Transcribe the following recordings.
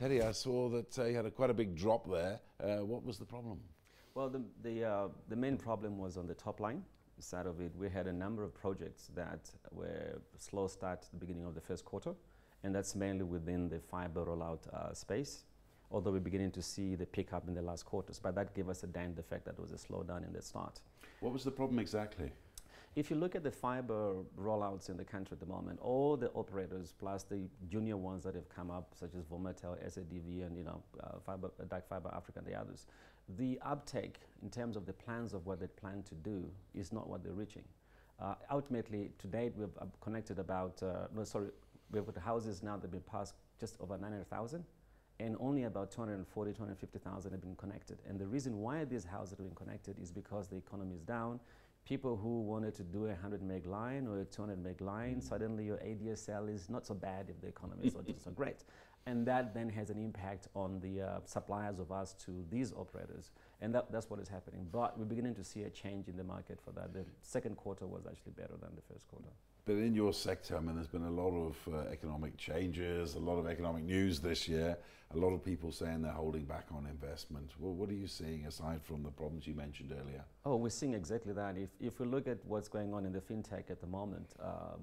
Teddy, I saw that you had quite a big drop there. What was the problem? Well, the main problem was on the top line side of it. We had a number of projects that were slow start at the beginning of the first quarter, and that's mainly within the fiber rollout space, although we're beginning to see the pickup in the last quarters. But that gave us a dent, the fact that there was a slowdown in the start. What was the problem exactly? If you look at the fiber rollouts in the country at the moment, all the operators plus the junior ones that have come up, such as Vomatel, SADV, and Daka Fiber Africa and the others, the uptake in terms of the plans of what they plan to do is not what they're reaching. Ultimately, to date, we've connected about, we've got houses now that have been passed just over 900,000. And only about 240, 250,000 have been connected. And the reason why these houses have been connected is because the economy is down. People who wanted to do a 100 meg line or a 200 meg line, suddenly your ADSL is not so bad if the economy is not so great. And that then has an impact on the suppliers of us to these operators. And that's what is happening. But we're beginning to see a change in the market for that. The second quarter was actually better than the first quarter. But in your sector, I mean, there's been a lot of economic changes, a lot of economic news this year, a lot of people saying they're holding back on investment. Well, what are you seeing aside from the problems you mentioned earlier? Oh, we're seeing exactly that. If we look at what's going on in the fintech at the moment,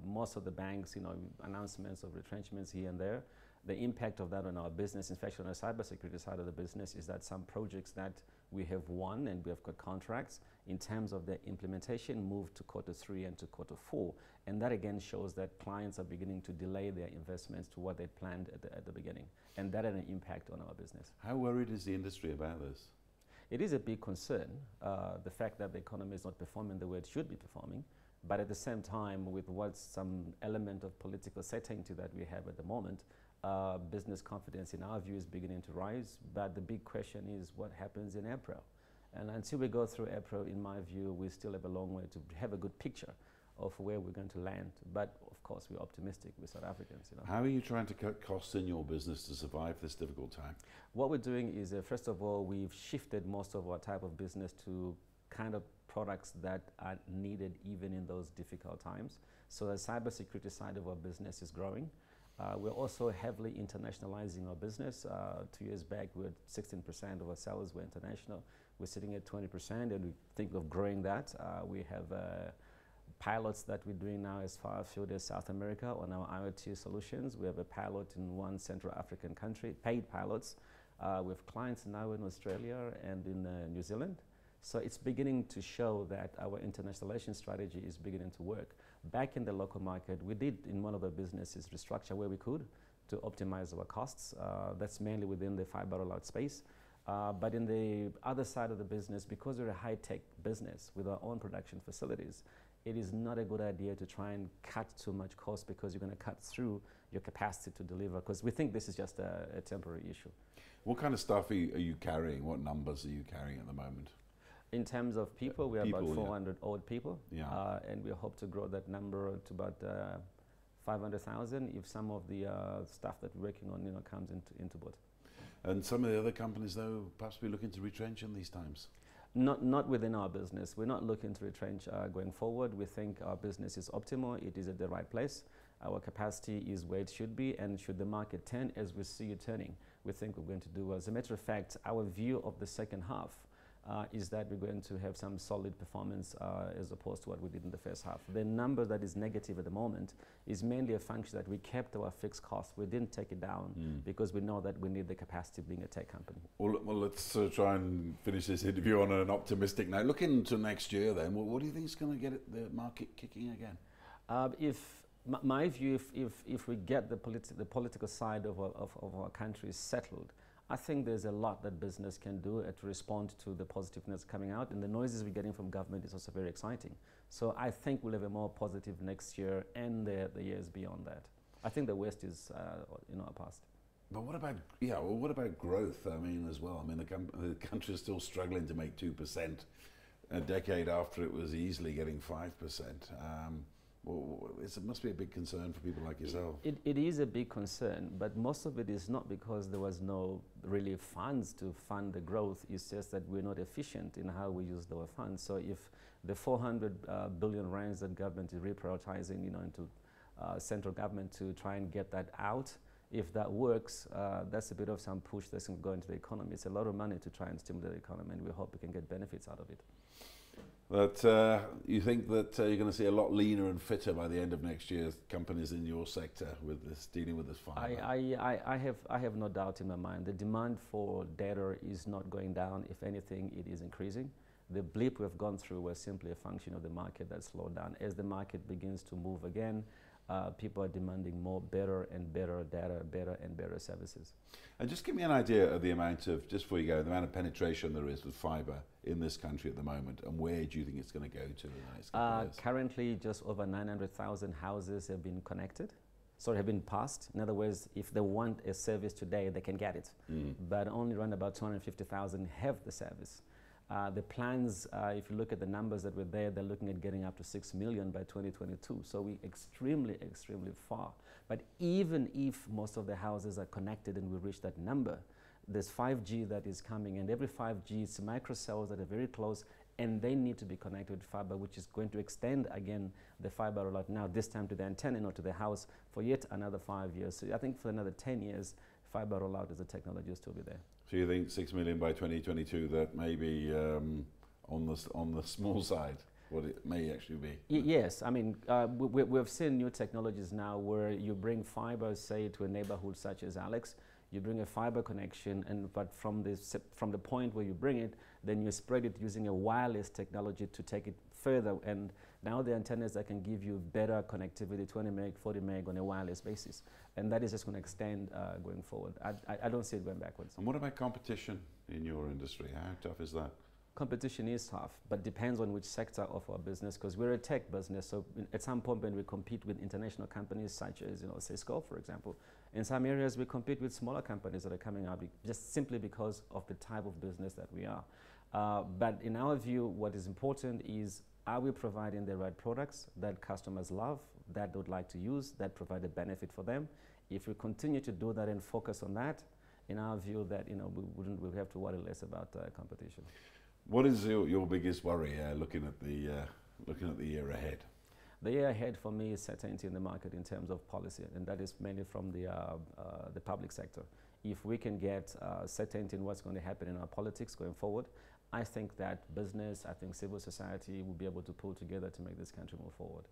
most of the banks, announcements of retrenchments here and there, the impact of that on our business, especially on the cybersecurity side of the business, is that some projects that we have won and we have got contracts in terms of the implementation moved to Q3 and to Q4. And that again shows that clients are beginning to delay their investments to what they planned at the beginning. And that had an impact on our business. How worried is the industry about this? It is a big concern, the fact that the economy is not performing the way it should be performing. But at the same time, with what's some element of political certainty that we have at the moment, business confidence in our view is beginning to rise. But the big question is what happens in April. And until we go through April, in my view, we still have a long way to have a good picture of where we're going to land. But of course, we're optimistic with South Africans. How are you trying to cut costs in your business to survive this difficult time? What we're doing is, first of all, we've shifted most of our type of business to kind of products that are needed even in those difficult times. So the cybersecurity side of our business is growing. We're also heavily internationalizing our business. 2 years back, we had 16% of our sales were international. We're sitting at 20%, and we think of growing that. We have pilots that we're doing now as far afield as South America on our IoT solutions. We have a pilot in one Central African country, paid pilots. We have clients now in Australia and in New Zealand. So it's beginning to show that our internationalization strategy is beginning to work. Back in the local market, we did in one of our businesses restructure where we could to optimize our costs. That's mainly within the fiber rollout space. But in the other side of the business, because we're a high-tech business with our own production facilities, it is not a good idea to try and cut too much cost because you're going to cut through your capacity to deliver, because we think this is just a temporary issue. What kind of stuff are you carrying? What numbers are you carrying at the moment? In terms of people, we are about 400 odd people, and we hope to grow that number to about 500,000 if some of the stuff that we're working on comes into board. And some of the other companies, though, perhaps be looking to retrench in these times? Not within our business. We're not looking to retrench going forward. We think our business is optimal. It is at the right place. Our capacity is where it should be, and should the market turn as we see it turning, we think we're going to do well. As a matter of fact, our view of the second half is that we're going to have some solid performance as opposed to what we did in the first half. The number that is negative at the moment is mainly a function that we kept our fixed costs. We didn't take it down because we know that we need the capacity being a tech company. Well let's try and finish this interview on an optimistic note. Looking to next year then, what do you think is going to get the market kicking again? My view, if we get the political side of our country settled, I think there's a lot that business can do to respond to the positiveness coming out, and the noises we're getting from government is also very exciting. So I think we'll have a more positive next year and the years beyond that. I think the West is our past. But what about growth? I mean, as well. I mean, the country is still struggling to make 2% a decade after it was easily getting 5%. Well, it must be a big concern for people like yourself. It is a big concern, but most of it is not because there was no really funds to fund the growth. It's just that we're not efficient in how we use our funds. So if the 400 billion rands that government is reprioritizing, into central government to try and get that out, If that works, that's a bit of some push that's going to go into the economy. It's a lot of money to try and stimulate the economy, and we hope we can get benefits out of it. That you think that you're going to see a lot leaner and fitter by the end of next year, companies in your sector with this, dealing with this fiber? I have no doubt in my mind. The demand for data is not going down. If anything, it is increasing. The blip we've gone through was simply a function of the market that slowed down. As the market begins to move again, people are demanding more, better and better data, better and better services. And just give me an idea of the amount of, just before you go, the amount of penetration there is with fibre in this country at the moment, and where do you think it's going to go to in the next couple of years? Currently, just over 900,000 houses have been connected. So have been passed. In other words, if they want a service today, they can get it. But only around about 250,000 have the service. The plans, if you look at the numbers that were there, they're looking at getting up to 6 million by 2022. So we're extremely, extremely far. But even if most of the houses are connected and we reach that number, there's 5G that is coming, and every 5G is microcells that are very close, and they need to be connected with fiber, which is going to extend again the fiber rollout now, this time to the antenna, not to the house, for yet another 5 years. So I think for another 10 years, fiber rollout as a technology will still be there. So you think 6 million by 2022, that may be on the small side, what it may actually be? Yes, I mean, we've seen new technologies now where you bring fiber, say, to a neighborhood such as Alex, you bring a fiber connection, but from the point where you bring it, then you spread it using a wireless technology to take it further. And now the antennas that can give you better connectivity, 20 meg, 40 meg on a wireless basis. And that is just going to extend going forward. I don't see it going backwards. And what about competition in your industry? How tough is that? Competition is tough, but depends on which sector of our business, because we're a tech business. So at some point when we compete with international companies such as, Cisco, for example, in some areas we compete with smaller companies that are coming out just simply because of the type of business that we are. But in our view, what is important is, are we providing the right products that customers love, that they would like to use, that provide a benefit for them? If we continue to do that and focus on that, in our view, that we'll have to worry less about competition. What is your biggest worry looking at the year ahead? The year ahead for me is certainty in the market in terms of policy, and that is mainly from the public sector. If we can get certainty in what's going to happen in our politics going forward, I think that business, I think civil society will be able to pull together to make this country move forward.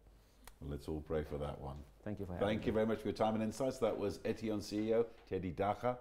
Well, let's all pray for that one. Thank you for having me. Thank you very much for your time and insights. That was Etion CEO, Teddy Daka.